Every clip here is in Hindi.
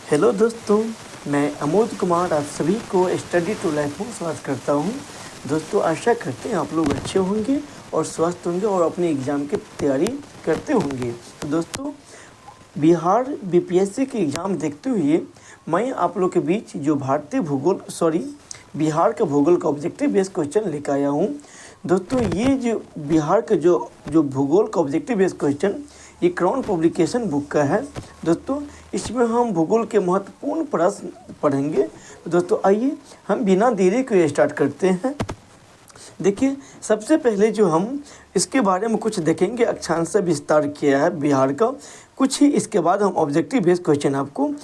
हेलो दोस्तों, मैं अमोद कुमार आप सभी को स्टडी टू लाइफ में स्वागत करता हूं। दोस्तों, आशा करते हैं आप लोग अच्छे होंगे और स्वस्थ होंगे और अपने एग्ज़ाम की तैयारी करते होंगे। तो दोस्तों, बिहार बीपीएससी के एग्ज़ाम देखते हुए मैं आप लोग के बीच जो बिहार का भूगोल का ऑब्जेक्टिव बेस्ड क्वेश्चन लेकर आया हूँ। दोस्तों, ये जो बिहार का जो भूगोल का ऑब्जेक्टिव बेस्ड क्वेश्चन ये क्राउन पब्लिकेशन बुक का है। दोस्तों, इसमें हम भूगोल के महत्वपूर्ण प्रश्न पढ़ेंगे। तो दोस्तों, आइए हम बिना देरी के स्टार्ट करते हैं। देखिए, सबसे पहले जो हम इसके बारे में कुछ देखेंगे, अक्षांश से विस्तार किया है बिहार का कुछ ही, इसके बाद हम ऑब्जेक्टिव बेस्ड क्वेश्चन आपको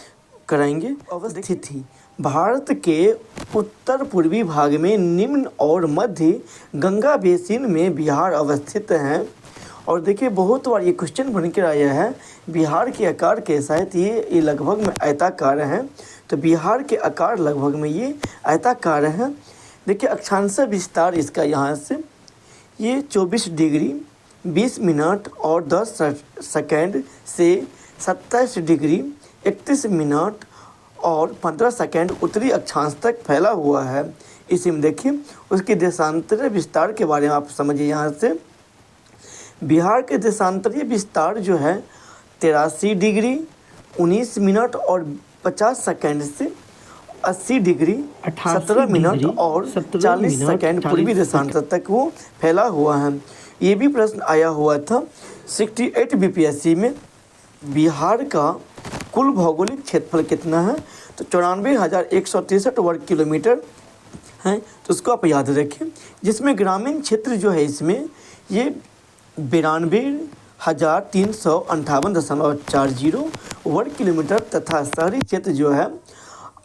कराएंगे। अवस्थित थी भारत के उत्तर पूर्वी भाग में निम्न और मध्य गंगा बेसिन में बिहार अवस्थित है। और देखिए, बहुत बार ये क्वेश्चन बन कर आया है, बिहार के आकार कैसा है। तो ये लगभग में आयताकार है। तो बिहार के आकार लगभग में ये आयताकार है। देखिए, अक्षांश विस्तार इसका यहाँ से ये 24 डिग्री 20 मिनट और 10 सेकेंड से 27 डिग्री 31 मिनट और 15 सेकेंड उत्तरी अक्षांश तक फैला हुआ है। इसी में देखिए, उसके देशांतरीय विस्तार के बारे में आप समझिए। यहाँ से बिहार के देशांतरीय विस्तार जो है 83 डिग्री 19 मिनट और 50 सेकेंड से 80 डिग्री 17 मिनट और 40 सेकेंड पूर्वी देशांतर तक वो फैला हुआ है। ये भी प्रश्न आया हुआ था 68 बीपीएससी में। बिहार का कुल भौगोलिक क्षेत्रफल कितना है? तो 94,163 वर्ग किलोमीटर है। तो उसको आप याद रखें, जिसमें ग्रामीण क्षेत्र जो है इसमें ये 92,358.40 वर्ग किलोमीटर तथा शहरी क्षेत्र जो है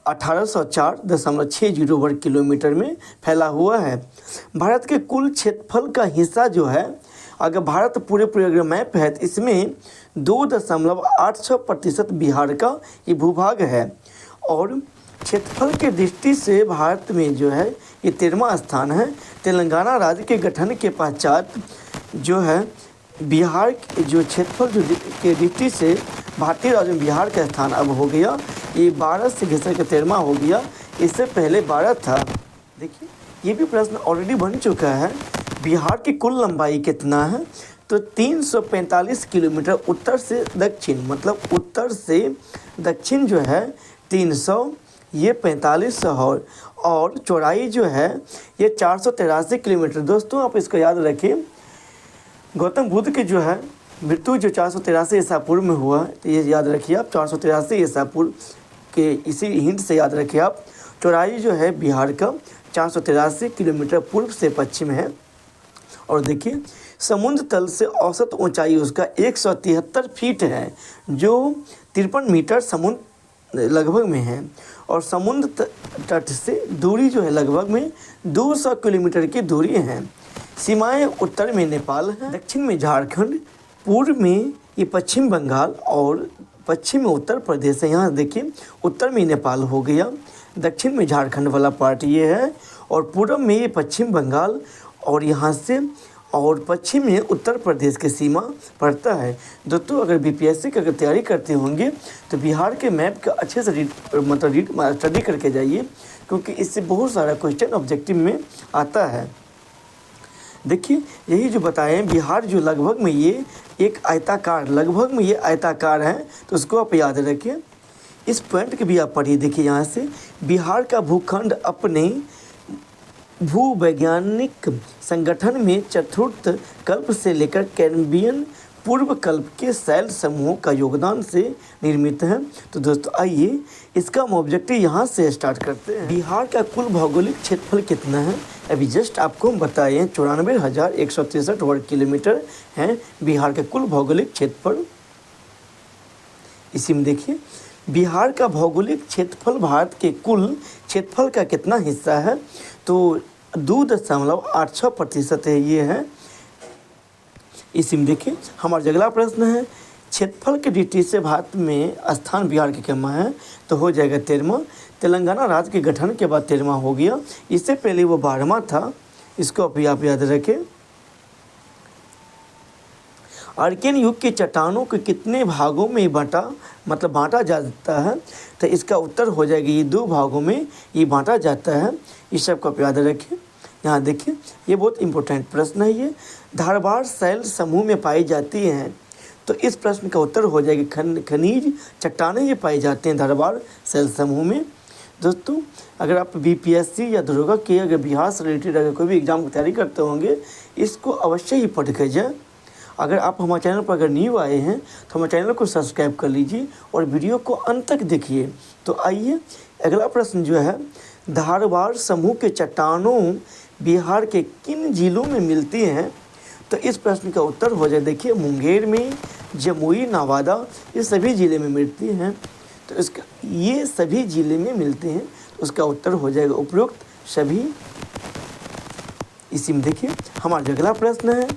1804.60 वर्ग किलोमीटर में फैला हुआ है। भारत के कुल क्षेत्रफल का हिस्सा जो है, अगर भारत पूरे अगर मैप है तो इसमें 2.86% बिहार का ये भूभाग है। और क्षेत्रफल के दृष्टि से भारत में जो है ये 13वां स्थान है। तेलंगाना राज्य के गठन के पश्चात जो है बिहार जो क्षेत्रफल जो के दृष्टि से भारतीय राज्य में बिहार का स्थान अब हो गया, ये 12 से घिसर के 13वां हो गया। इससे पहले 12 था। देखिए, ये भी प्रश्न ऑलरेडी बन चुका है। बिहार की कुल लंबाई कितना है? तो 345 किलोमीटर उत्तर से दक्षिण, मतलब उत्तर से दक्षिण जो है 300, ये 45 और चौड़ाई जो है ये 483 किलोमीटर। दोस्तों, आप इसको याद रखिए, गौतम बुद्ध की जो है मृत्यु जो 483 ईसा पूर्व में हुआ है, तो ये याद रखिए आप, 483 ईसा पूर्व के इसी हिंट से याद रखिए आप। चौड़ाई जो है बिहार का 483 किलोमीटर पूर्व से पश्चिम है। और देखिए, समुद्र तल से औसत ऊंचाई उसका 173 फीट है, जो 53 मीटर समुद्र लगभग में है। और समुद्र तट से दूरी जो है लगभग में 200 किलोमीटर की दूरी है। सीमाएं उत्तर में नेपाल है, दक्षिण में झारखंड, पूर्व में ये पश्चिम बंगाल और पश्चिम में उत्तर प्रदेश है। यहाँ देखिए, उत्तर में नेपाल हो गया, दक्षिण में झारखंड वाला पार्ट ये है, और पूर्व में ये पश्चिम बंगाल और यहाँ से और पश्चिम में उत्तर प्रदेश की सीमा पड़ता है। दोस्तों, अगर बीपीएससी की अगर तैयारी करते होंगे तो बिहार के मैप का अच्छे से स्टडी करके जाइए, क्योंकि इससे बहुत सारा क्वेश्चन ऑब्जेक्टिव में आता है। देखिए, यही जो बताएं, बिहार जो लगभग में ये एक आयताकार, लगभग में ये आयताकार है। तो उसको आप याद रखें। इस पॉइंट के भी आप पढ़िए। देखिए, यहाँ से बिहार का भूखंड अपने भूवैज्ञानिक संगठन में चतुर्थ कल्प से लेकर कैरिबियन पूर्व कल्प के शैल समूहों का योगदान से निर्मित है। तो दोस्तों, आइए इसका हम ऑब्जेक्टिव यहाँ से स्टार्ट करते हैं। बिहार का कुल भौगोलिक क्षेत्रफल कितना है? अभी जस्ट आपको हम बताएं 94,163 वर्ग किलोमीटर है बिहार का कुल भौगोलिक क्षेत्रफल। इसी में देखिए, बिहार का भौगोलिक क्षेत्रफल भारत के कुल क्षेत्रफल का कितना हिस्सा है? तो 2.86% है, ये है। इसी में देखिए, हमारा अगला प्रश्न है, क्षेत्रफल के दृष्टि से भारत में स्थान बिहार के कितना है? तो हो जाएगा 13वां। तेलंगाना राज्य के गठन के बाद 13वां हो गया। इससे पहले वो 12वां था। इसको आप याद रखें। आर्कियन युग के चट्टानों को कितने भागों में बांटा जाता है? तो इसका उत्तर हो जाएगा ये 2 भागों में ये बांटा जाता है। इस सब को आप याद रखें। यहाँ देखिए, ये बहुत इंपॉर्टेंट प्रश्न है। ये धारवाड़ शैल समूह में पाई जाती हैं। तो इस प्रश्न का उत्तर हो जाएगा खनिज चट्टानें ये पाई जाते हैं धारवाड़ शैल समूह में। दोस्तों, अगर आप बीपीएससी या दरोगा के अगर बिहार से रिलेटेड अगर कोई भी एग्ज़ाम की तैयारी करते होंगे, इसको अवश्य ही पढ़ कर जाए। अगर आप हमारे चैनल पर अगर न्यू आए हैं तो हमारे चैनल को सब्सक्राइब कर लीजिए और वीडियो को अंत तक देखिए। तो आइए, अगला प्रश्न जो है, धारवाड़ समूह के चट्टानों बिहार के किन जिलों में मिलती हैं? तो इस प्रश्न का उत्तर हो जाए, देखिए, मुंगेर में, जमुई, नवादा, ये सभी ज़िले में मिलती हैं। तो इसका ये सभी ज़िले में मिलते हैं। तो उसका उत्तर हो जाएगा उपरोक्त सभी। इसी में देखिए, हमारा अगला प्रश्न है,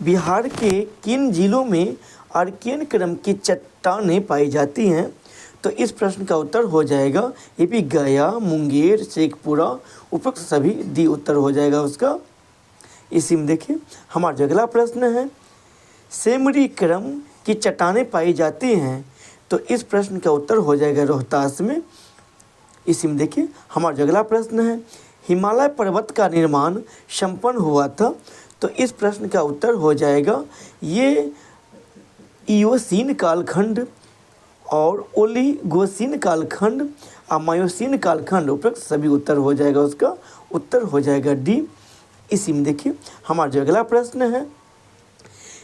बिहार के किन जिलों में आर्कियन क्रम की चट्टानें पाई जाती हैं? तो इस प्रश्न का उत्तर हो जाएगा ये भी गया, मुंगेर, शेखपुरा, उपरोक्त सभी डी उत्तर हो जाएगा उसका। इसी में देखिए, हमारा अगला प्रश्न है, सेमरी क्रम की चट्टानें पाई जाती हैं। तो इस प्रश्न का उत्तर हो जाएगा रोहतास में। इसी में देखिए, हमारा अगला प्रश्न है, हिमालय पर्वत का निर्माण संपन्न हुआ था। तो इस प्रश्न का उत्तर हो जाएगा ये इयोसीन कालखंड और ओलिगोसीन कालखंड और मायोसीन कालखंड, उपरोक्त सभी उत्तर हो जाएगा उसका। उत्तर हो जाएगा डी। इसी में देखिए, हमारा अगला प्रश्न है,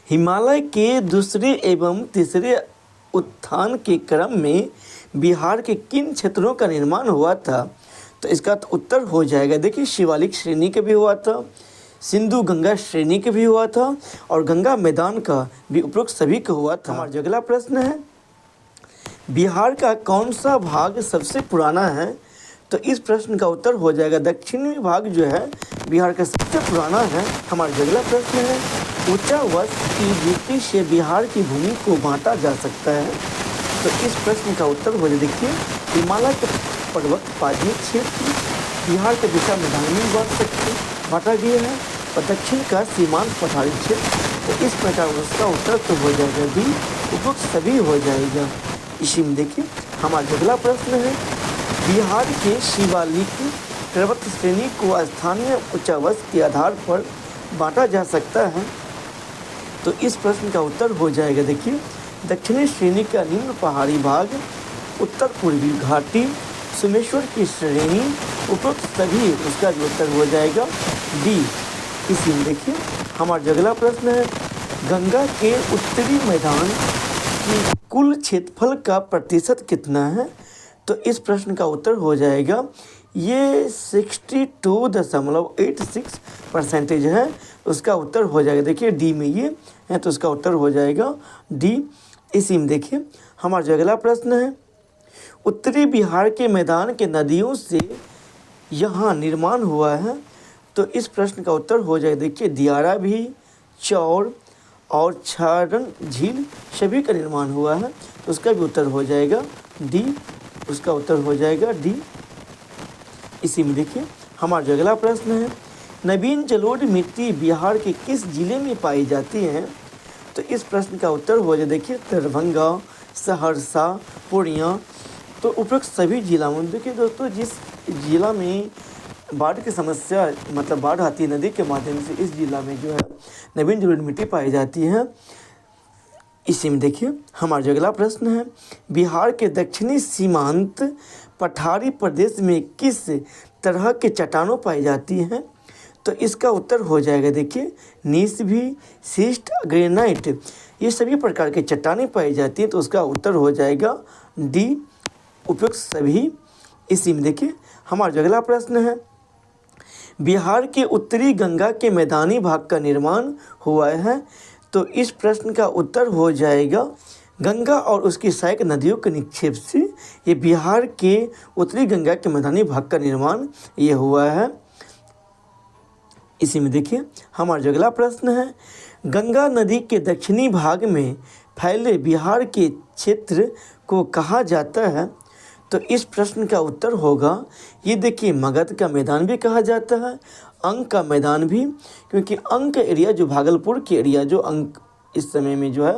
हिमालय के दूसरे एवं तीसरे उत्थान के क्रम में बिहार के किन क्षेत्रों का निर्माण हुआ था? तो इसका उत्तर हो जाएगा, देखिए, शिवालिक श्रेणी के भी हुआ था, सिंधु गंगा श्रेणी के भी हुआ था और गंगा मैदान का भी उपरोक्त सभी का हुआ था। हमारा अगला प्रश्न है, बिहार का कौन सा भाग सबसे पुराना है? तो इस प्रश्न का उत्तर हो जाएगा दक्षिणी भाग जो है बिहार का सबसे पुराना है। हमारा अगला प्रश्न है, ऊंचा वर्ष की दृष्टि से बिहार की भूमि को बांटा जा सकता है। तो इस प्रश्न का उत्तर हो जाए, देखिए, हिमालय के पर्वत पादीय क्षेत्र बिहार के दिशा मैदान में बांटा गया है और दक्षिण का सीमांत पठारी क्षेत्र। तो इस प्रकार उसका उत्तर तो हो जाएगा बी, उपरोक्त सभी हो जाएगा। इसी में देखिए, हमारा अगला प्रश्न है, बिहार के शिवालिक पर्वत श्रेणी को स्थानीय उच्चावच के आधार पर बांटा जा सकता है। तो इस प्रश्न का उत्तर हो जाएगा, देखिए, दक्षिणी श्रेणी का निम्न पहाड़ी भाग, उत्तर पूर्वी घाटी, सोमेश्वर की श्रेणी, उपरोक्त सभी, उसका जो उत्तर हो जाएगा डी। इसी में देखिए, हमारा अगला प्रश्न है, गंगा के उत्तरी मैदान की कुल क्षेत्रफल का प्रतिशत कितना है? तो इस प्रश्न का उत्तर हो जाएगा ये 62.86% है। उसका उत्तर हो जाएगा, देखिए, डी में ये है, तो उसका उत्तर हो जाएगा डी। इसी में देखिए, हमारा अगला प्रश्न है, उत्तरी बिहार के मैदान के नदियों से यहाँ निर्माण हुआ है। तो इस प्रश्न का उत्तर हो जाएगा, देखिए, दियारा भी, चौर और छारण झील सभी का निर्माण हुआ है। तो उसका भी उत्तर हो जाएगा डी। उसका उत्तर हो जाएगा डी। इसी में देखिए, हमारा अगला प्रश्न है, नवीन जलोढ़ मिट्टी बिहार के किस जिले में पाई जाती है? तो इस प्रश्न का उत्तर हो जाए, देखिए, दरभंगा, सहरसा, पूर्णिया। तो उपरोक्त सभी जिला में, देखिए दोस्तों, जिस जिला में बाढ़ की समस्या मतलब बाढ़ आती है नदी के माध्यम से, इस जिला में जो है नवीन जलोढ़ मिट्टी पाई जाती है। इसी में देखिए, हमारा अगला प्रश्न है, बिहार के दक्षिणी सीमांत पठारी प्रदेश में किस तरह के चट्टानों पाई जाती हैं? तो इसका उत्तर हो जाएगा, देखिए, निस्भी, शिस्ट, ग्रेनाइट, ये सभी प्रकार के चट्टानें पाई जाती हैं। तो उसका उत्तर हो जाएगा डी, उपयुक्त सभी। इसी में देखिए, हमारा अगला प्रश्न है, बिहार के उत्तरी गंगा के मैदानी भाग का निर्माण हुआ है। तो इस प्रश्न का उत्तर हो जाएगा गंगा और उसकी सहायक नदियों के निक्षेप से ये बिहार के उत्तरी गंगा के मैदानी भाग का निर्माण ये हुआ है। इसी में देखिए, हमारा अगला प्रश्न है, गंगा नदी के दक्षिणी भाग में फैले बिहार के क्षेत्र को कहा जाता है? तो इस प्रश्न का उत्तर होगा, ये देखिए, मगध का मैदान भी कहा जाता है, अंक का मैदान भी, क्योंकि अंक एरिया जो भागलपुर के एरिया जो अंक इस समय में जो है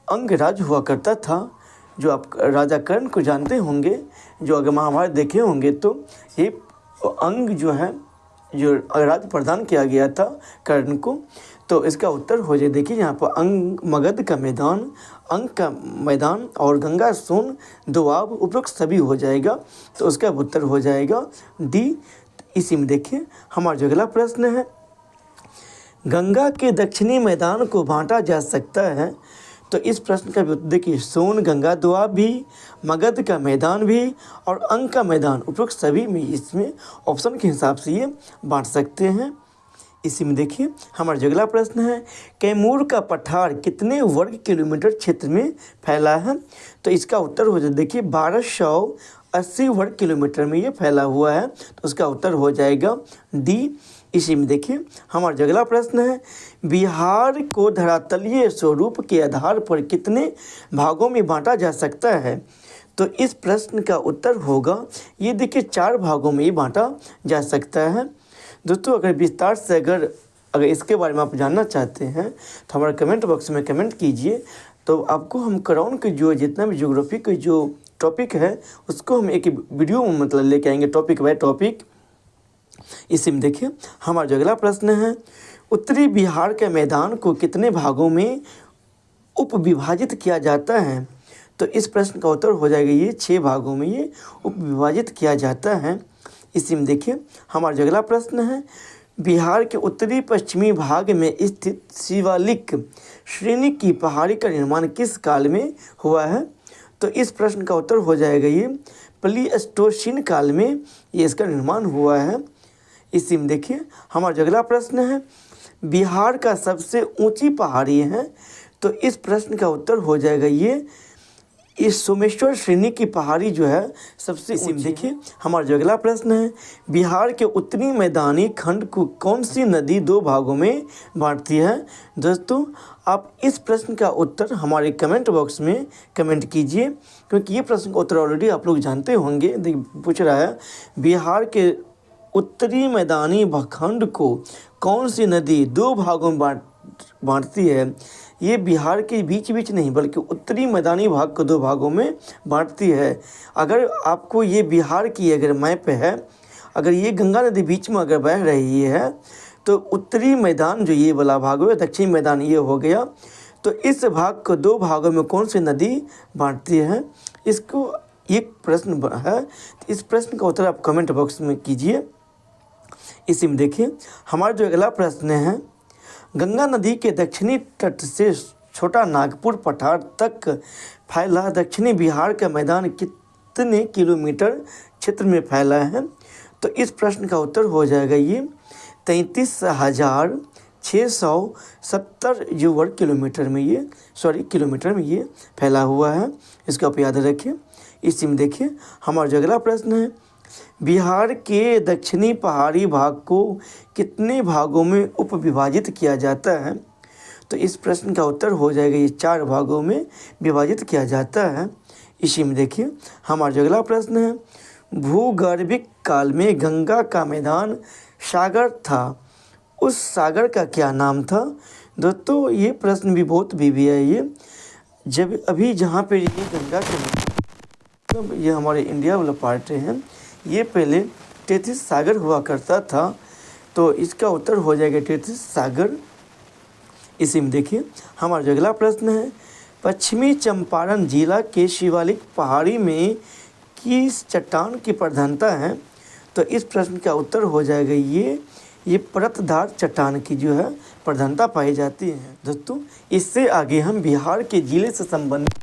अंग राज हुआ करता था। जो आप राजा कर्ण को जानते होंगे, जो अगर महाभारत देखे होंगे तो ये अंग जो है जो राज प्रदान किया गया था कर्ण को। तो इसका उत्तर हो जाए, देखिए यहाँ पर अंग मगध का मैदान, अंग का मैदान और गंगा सोन दोआब उपरोक्त सभी हो जाएगा। तो उसका उत्तर हो जाएगा डी। इसी में देखिए हमारा जो अगला प्रश्न है, गंगा के दक्षिणी मैदान को बांटा जा सकता है। तो इस प्रश्न का भी उत्तर देखिए, सोन गंगा दोआब भी, मगध का मैदान भी और अंग का मैदान उपरोक्त सभी में इसमें ऑप्शन के हिसाब से ये बांट सकते हैं। इसी में देखिए हमारा जो अगला प्रश्न है, कैमूर का पठार कितने वर्ग किलोमीटर क्षेत्र में फैला है। तो इसका उत्तर हो जाए, देखिए 1280 वर्ग किलोमीटर में ये फैला हुआ है। तो उसका उत्तर हो जाएगा डी। इसी में देखिए हमारा जो अगला प्रश्न है, बिहार को धरातलीय स्वरूप के आधार पर कितने भागों में बांटा जा सकता है। तो इस प्रश्न का उत्तर होगा, ये देखिए 4 भागों में ये बांटा जा सकता है। दोस्तों अगर विस्तार से अगर इसके बारे में आप जानना चाहते हैं तो हमारे कमेंट बॉक्स में कमेंट कीजिए। तो आपको हम क्राउन के जो जितना भी ज्योग्राफी के जो टॉपिक है उसको हम एक वीडियो में मतलब लेके आएंगे, टॉपिक बाय टॉपिक। इसी में देखिए हमारा जो अगला प्रश्न है, उत्तरी बिहार के मैदान को कितने भागों में उप विभाजित किया जाता है। तो इस प्रश्न का उत्तर हो जाएगा, ये 6 भागों में ये उप विभाजित किया जाता है। इसी में देखिए हमारा जो अगला प्रश्न है, बिहार के उत्तरी पश्चिमी भाग में स्थित शिवालिक श्रेणी की पहाड़ी का निर्माण किस काल में हुआ है। तो इस प्रश्न का उत्तर हो जाएगा, ये प्लीस्टोसीन काल में ये इसका निर्माण हुआ है। इसी में देखिए हमारा जो अगला प्रश्न है, बिहार का सबसे ऊंची पहाड़ी है। तो इस प्रश्न का उत्तर हो जाएगा, ये इस सोमेश्वर श्रेणी की पहाड़ी जो है सबसे ऊंची। देखिए हमारा जो अगला प्रश्न है, बिहार के उत्तरी मैदानी खंड को कौन सी नदी 2 भागों में बांटती है। दोस्तों आप इस प्रश्न का उत्तर हमारे कमेंट बॉक्स में कमेंट कीजिए, क्योंकि ये प्रश्न का उत्तर ऑलरेडी आप लोग जानते होंगे। देखिए पूछ रहा है, बिहार के उत्तरी मैदानी खंड को कौन सी नदी 2 भागों में बांटती है। ये बिहार के बीच बीच नहीं बल्कि उत्तरी मैदानी भाग को 2 भागों में बांटती है। अगर आपको ये बिहार की अगर मैप है, अगर ये गंगा नदी बीच में अगर बह रही है तो उत्तरी मैदान जो ये वाला भाग हो, दक्षिणी मैदान ये हो गया। तो इस भाग को 2 भागों में कौन सी नदी बांटती है, इसको एक प्रश्न है। इस प्रश्न का उत्तर आप कमेंट बॉक्स में कीजिए। इसी में देखिए हमारा जो अगला प्रश्न है, गंगा नदी के दक्षिणी तट से छोटा नागपुर पठार तक फैला दक्षिणी बिहार का मैदान कितने किलोमीटर क्षेत्र में फैला है। तो इस प्रश्न का उत्तर हो जाएगा, ये 33,670 जो वर्ग किलोमीटर में ये किलोमीटर में ये फैला हुआ है। इसको आप याद रखिए। इसी में देखिए हमारा जो अगला प्रश्न है, बिहार के दक्षिणी पहाड़ी भाग को कितने भागों में उप विभाजित किया जाता है। तो इस प्रश्न का उत्तर हो जाएगा, ये 4 भागों में विभाजित किया जाता है। इसी में देखिए हमारा जो अगला प्रश्न है, भूगर्भिक काल में गंगा का मैदान सागर था, उस सागर का क्या नाम था। दोस्तों ये प्रश्न भी बहुत बीबी है। ये जब अभी जहाँ पे ये गंगा के ये हमारे इंडिया वाला पार्ट है, ये पहले टेथिस सागर हुआ करता था। तो इसका उत्तर हो जाएगा टेथिस सागर। इसी में देखिए हमारा जो अगला प्रश्न है, पश्चिमी चंपारण जिला के शिवालिक पहाड़ी में किस चट्टान की प्रधानता है। तो इस प्रश्न का उत्तर हो जाएगा, ये परतदार चट्टान की जो है प्रधानता पाई जाती है। दोस्तों इससे आगे हम बिहार के जिले से संबंधित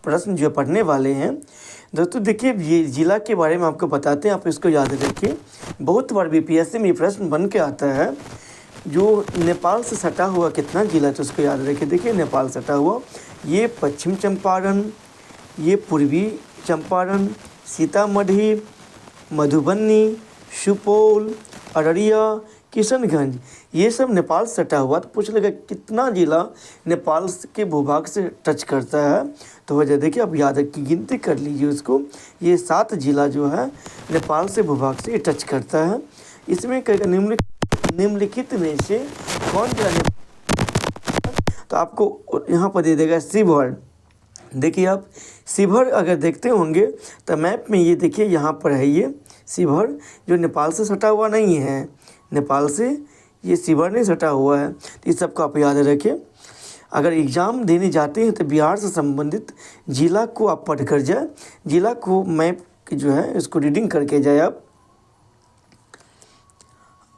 प्रश्न जो पढ़ने वाले हैं। दोस्तों देखिए ये ज़िला के बारे में आपको बताते हैं, आप इसको याद रखिए। बहुत बार बीपीएससी में प्रश्न बन के आता है, जो नेपाल से सटा हुआ कितना ज़िला, तो उसको याद रखिए। देखिए नेपाल सटा हुआ, ये पश्चिम चंपारण, ये पूर्वी चंपारण, सीतामढ़ी, मधुबनी, सुपौल, अररिया, किशनगंज, ये सब नेपाल से सटा हुआ। तो पूछ लेगा कितना ज़िला नेपाल के भूभाग से टच करता है। तो वजह देखिए आप याद की गिनती कर लीजिए उसको। ये 7 ज़िला जो है नेपाल से भूभाग से टच करता है। इसमें कहेगा निम्नलिखित में से कौन ज़िला तो आपको यहाँ पर दे देगा शिवहर। देखिए आप शिवहर अगर देखते होंगे तो मैप में ये देखिए यहाँ पर है ये शिवहर, जो नेपाल से सटा हुआ नहीं है, नेपाल से ये शिवहर नहीं सटा हुआ है। तो इस सबको आप याद रखें। अगर एग्ज़ाम देने जाते हैं तो बिहार से संबंधित ज़िला को आप पढ़ कर जाए, ज़िला को मैप जो है इसको रीडिंग करके जाए आप।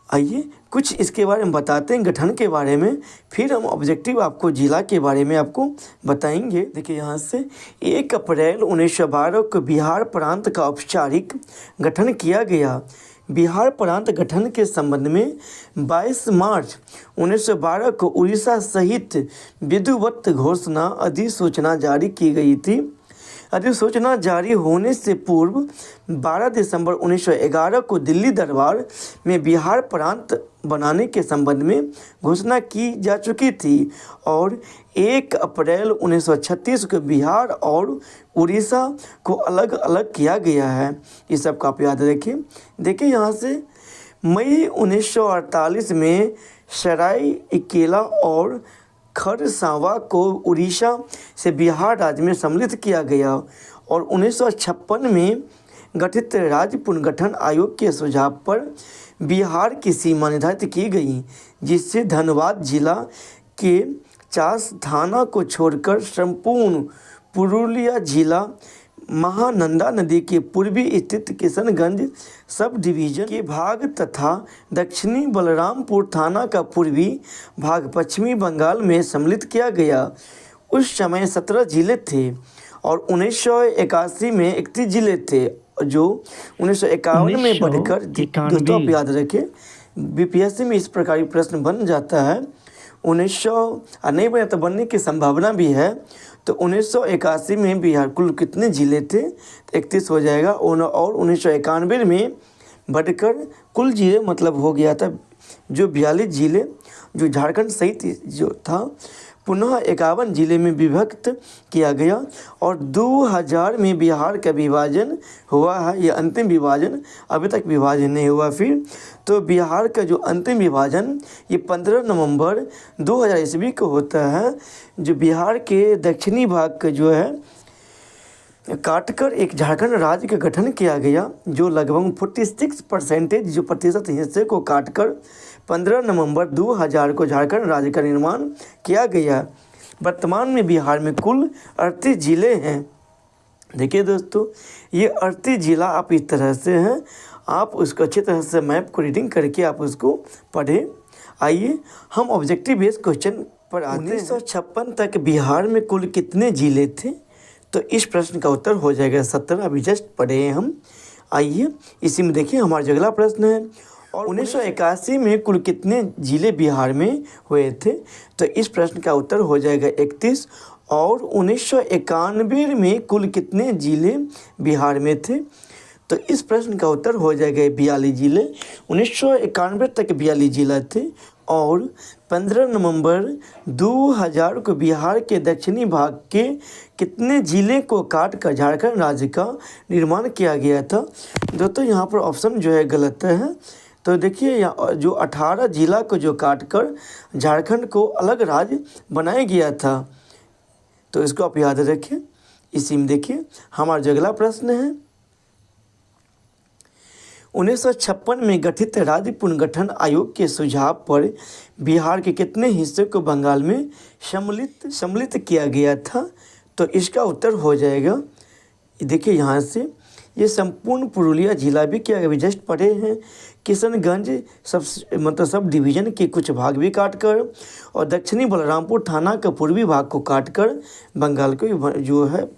आइए कुछ इसके बारे में बताते हैं, गठन के बारे में, फिर हम ऑब्जेक्टिव आपको जिला के बारे में आपको बताएंगे। देखिए यहाँ से 1 अप्रैल 1912 को बिहार प्रांत का औपचारिक गठन किया गया। बिहार प्रांत गठन के संबंध में 22 मार्च 1912 को उड़ीसा सहित विधिवत घोषणा अधिसूचना जारी की गई थी। अधिसूचना जारी होने से पूर्व 12 दिसंबर 1911 को दिल्ली दरबार में बिहार प्रांत बनाने के संबंध में घोषणा की जा चुकी थी और 1 अप्रैल 1936 को बिहार और उड़ीसा को अलग अलग किया गया है। ये सब को आप याद रखिए। देखिए यहाँ से मई 1948 में सरायकेला और खरसावां को उड़ीसा से बिहार राज्य में सम्मिलित किया गया और 1956 में गठित राज्य पुनर्गठन आयोग के सुझाव पर बिहार की सीमा निर्धारित की गई, जिससे धनबाद जिला के चास थाना को छोड़कर संपूर्ण पुरुलिया जिला महानंदा नदी के पूर्वी स्थित किशनगंज सब डिवीज़न के भाग तथा दक्षिणी बलरामपुर थाना का पूर्वी भाग पश्चिमी बंगाल में सम्मिलित किया गया। उस समय 17 जिले थे और 1981 में 31 जिले थे, जो 1951 में बढ़कर, दोस्तों आप याद रखें बीपीएससी में इस प्रकार की प्रश्न बन जाता है। 1900 नहीं बना तो बनने की संभावना भी है। तो 1981 में बिहार कुल कितने ज़िले थे, तो 31 हो जाएगा। और 1991 में बढ़कर कुल ज़िले मतलब हो गया था जो 42 ज़िले, जो झारखंड सहित जो था पुनः 51 ज़िले में विभक्त किया गया और 2000 में बिहार का विभाजन हुआ है। ये अंतिम विभाजन, अभी तक विभाजन नहीं हुआ। फिर तो बिहार का जो अंतिम विभाजन ये 15 नवंबर 2000 ईस्वी को होता है, जो बिहार के दक्षिणी भाग का जो है काटकर एक झारखंड राज्य का गठन किया गया, जो लगभग 46% जो प्रतिशत हिस्से को काटकर 15 नवंबर 2000 को झारखंड राज्य का निर्माण किया गया। वर्तमान में बिहार में कुल 38 ज़िले हैं। देखिए दोस्तों, ये 38 ज़िला आप इस तरह से हैं, आप उसको अच्छी तरह से मैप को रीडिंग करके आप उसको पढ़ें। आइए हम ऑब्जेक्टिव बेस्ड क्वेश्चन पर आते हैं। 1956 तक बिहार में कुल कितने ज़िले थे, तो इस प्रश्न का उत्तर हो जाएगा 17। अभी जस्ट पढ़े हैं हम। आइए इसी में देखिए हमारा जो अगला प्रश्न है, और 1981 में कुल कितने ज़िले बिहार में हुए थे, तो इस प्रश्न का उत्तर हो जाएगा 31। और 1991 में कुल कितने ज़िले बिहार में थे, तो इस प्रश्न का उत्तर हो जाएगा 42 ज़िले। 1991 तक 42 ज़िला थे और 15 नवंबर 2000 को बिहार के दक्षिणी भाग के कितने ज़िले को काट कर झारखंड राज्य का निर्माण किया गया था। दोस्तों यहाँ पर ऑप्शन जो है गलत है। तो देखिए यहाँ जो 18 ज़िला को जो काट कर झारखंड को अलग राज्य बनाया गया था, तो इसको आप याद रखें। इसी में देखिए हमारा जो अगला प्रश्न है, 1956 में गठित राज्य पुनर्गठन आयोग के सुझाव पर बिहार के कितने हिस्से को बंगाल में सम्मिलित किया गया था, तो इसका उत्तर हो जाएगा, देखिए यहाँ से ये संपूर्ण पुरुलिया जिला भी क्या अभी जस्ट पढ़े हैं, किशनगंज सब डिवीज़न के कुछ भाग भी काटकर और दक्षिणी बलरामपुर थाना का पूर्वी भाग को काटकर बंगाल को जो है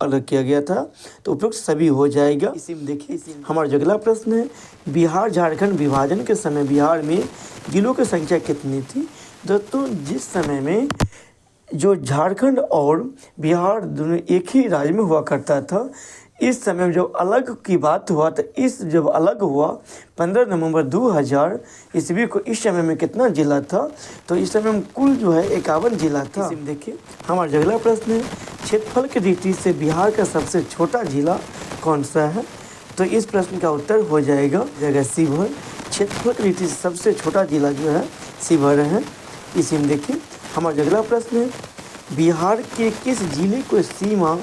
अलग किया गया था। तो उपयुक्त सभी हो जाएगा। इसी में देखिए हमारा जो अगला प्रश्न है, बिहार झारखंड विभाजन के समय बिहार में जिलों की संख्या कितनी थी। दोस्तों जिस समय में जो झारखंड और बिहार दोनों एक ही राज्य में हुआ करता था, इस समय में जब अलग की बात हुआ तो जब अलग हुआ 15 नवंबर 2000 ईस्वी को, इस समय में कितना जिला था, तो इस समय में कुल जो है 51 जिला था। इसमें देखिए हमारा अगला प्रश्न है, क्षेत्रफल की दृष्टि से बिहार का सबसे छोटा जिला कौन सा है, तो इस प्रश्न का उत्तर हो जाएगा शिवहर। क्षेत्रफल की दृष्टि से सबसे छोटा जिला जो है शिवहर है। इसी में देखिए हमारा जो अगला प्रश्न है, बिहार के किस जिले को सीमा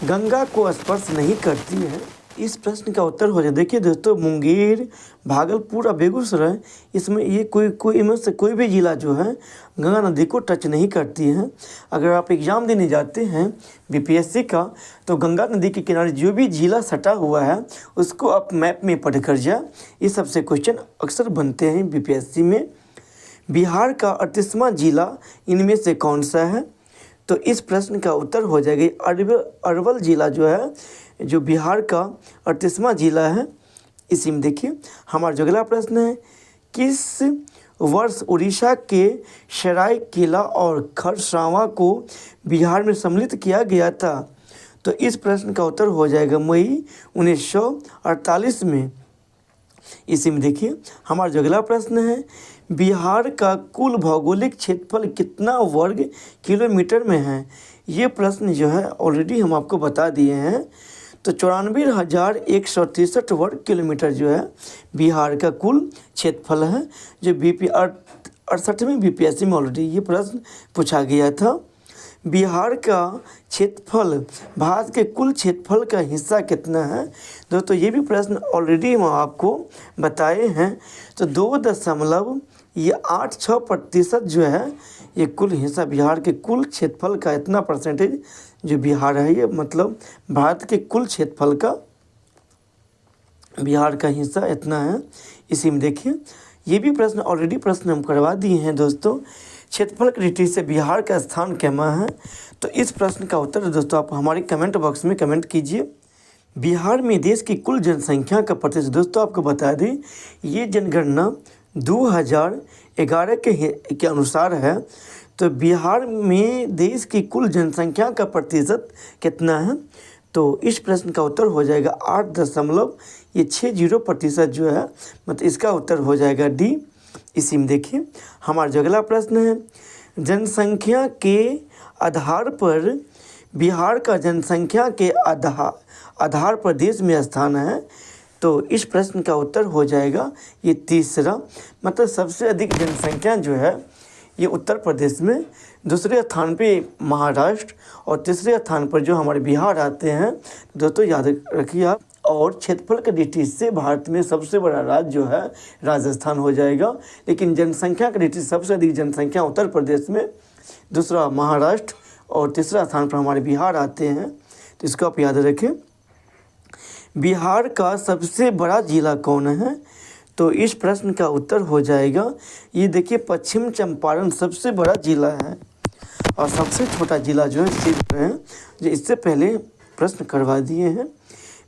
गंगा को स्पर्श नहीं करती है? इस प्रश्न का उत्तर हो जाए, देखिए दोस्तों, मुंगेर, भागलपुर और बेगूसराय, इसमें ये कोई इनमें से कोई भी ज़िला जो है गंगा नदी को टच नहीं करती है। अगर आप एग्ज़ाम देने जाते हैं बीपीएससी का, तो गंगा नदी के किनारे जो भी ज़िला सटा हुआ है उसको आप मैप में पढ़ कर जाए। इस सबसे क्वेश्चन अक्सर बनते हैं बीपीएससी में। बिहार का 38वां जिला इनमें से कौन सा है? तो इस प्रश्न का उत्तर हो जाएगा अरवल जिला जो है, जो बिहार का 38वां जिला है। इसी में देखिए हमारा जो अगला प्रश्न है, किस वर्ष उड़ीसा के सरायकेला और खरसावां को बिहार में सम्मिलित किया गया था? तो इस प्रश्न का उत्तर हो जाएगा मई 1948 में। इसी में देखिए हमारा जो अगला प्रश्न है, बिहार का कुल भौगोलिक क्षेत्रफल कितना वर्ग किलोमीटर में है? ये प्रश्न जो है ऑलरेडी हम आपको बता दिए हैं। तो 94,163 वर्ग किलोमीटर जो है बिहार का कुल क्षेत्रफल है, जो 68वें बीपीएससी में ऑलरेडी ये प्रश्न पूछा गया था। बिहार का क्षेत्रफल भारत के कुल क्षेत्रफल का हिस्सा कितना है? दोस्तों ये भी प्रश्न ऑलरेडी हम आपको बताए हैं। तो 2.86% जो है ये कुल हिस्सा बिहार के कुल क्षेत्रफल का, इतना परसेंटेज जो बिहार है, ये मतलब भारत के कुल क्षेत्रफल का बिहार का हिस्सा इतना है। इसी में देखिए ये भी प्रश्न ऑलरेडी प्रश्न हम करवा दिए हैं दोस्तों। क्षेत्रफल की दृष्टि से बिहार का स्थान कैमा है? तो इस प्रश्न का उत्तर दोस्तों आप हमारे कमेंट बॉक्स में कमेंट कीजिए। बिहार में देश की कुल जनसंख्या का प्रतिशत, दोस्तों आपको बता दें ये जनगणना 2011 के अनुसार है। तो बिहार में देश की कुल जनसंख्या का प्रतिशत कितना है? तो इस प्रश्न का उत्तर हो जाएगा 8.60% जो है, मतलब इसका उत्तर हो जाएगा डी। इसी में देखिए हमारा जो अगला प्रश्न है, जनसंख्या के आधार पर बिहार का जनसंख्या के आधार पर देश में स्थान है। तो इस प्रश्न का उत्तर हो जाएगा ये तीसरा, मतलब सबसे अधिक जनसंख्या जो है ये उत्तर प्रदेश में, दूसरे स्थान पे महाराष्ट्र और तीसरे स्थान पर जो हमारे बिहार आते हैं। दोस्तों याद रखिए आप। और क्षेत्रफल की दृष्टि से भारत में सबसे बड़ा राज्य जो है राजस्थान हो जाएगा, लेकिन जनसंख्या की दृष्टि से सबसे अधिक जनसंख्या उत्तर प्रदेश में, दूसरा महाराष्ट्र और तीसरा स्थान पर हमारे बिहार आते हैं। तो इसको आप याद रखें। बिहार का सबसे बड़ा जिला कौन है? तो इस प्रश्न का उत्तर हो जाएगा, ये देखिए पश्चिम चंपारण सबसे बड़ा जिला है और सबसे छोटा जिला जो है शिवहर है, जो इससे पहले प्रश्न करवा दिए हैं।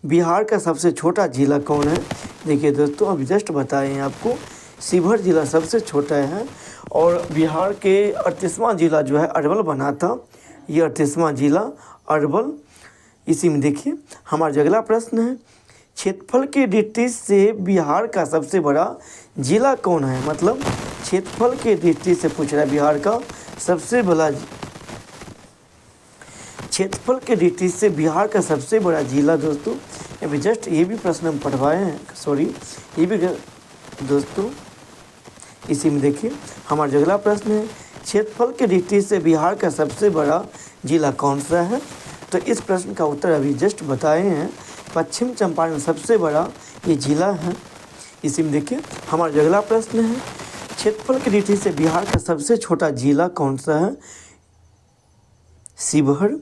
बिहार का सबसे छोटा जिला कौन है? देखिए दोस्तों अभी जस्ट बताएं आपको, शिवहर जिला सबसे छोटा है और बिहार के 38वां जिला जो है अरवल बना था, ये 38वां जिला अरवल। इसी में देखिए हमारा जो अगला प्रश्न है, क्षेत्रफल की दृष्टि से बिहार का सबसे बड़ा जिला कौन है? मतलब क्षेत्रफल की दृष्टि से पूछ रहा है बिहार का सबसे बड़ा, क्षेत्रफल की दृष्टि से बिहार का सबसे बड़ा जिला। दोस्तों अभी जस्ट ये भी प्रश्न हम पढ़वाए हैं, सॉरी ये भी दोस्तों। इसी में देखिए हमारा जो अगला प्रश्न है, क्षेत्रफल की दृष्टि से बिहार का सबसे बड़ा जिला कौन सा है? तो इस प्रश्न का उत्तर अभी जस्ट बताए हैं, पश्चिम चंपारण सबसे बड़ा ये जिला है। इसी में देखिए हमारा जो अगला प्रश्न है, क्षेत्रफल की दृष्टि से बिहार का सबसे छोटा जिला कौन सा है? शिवहर।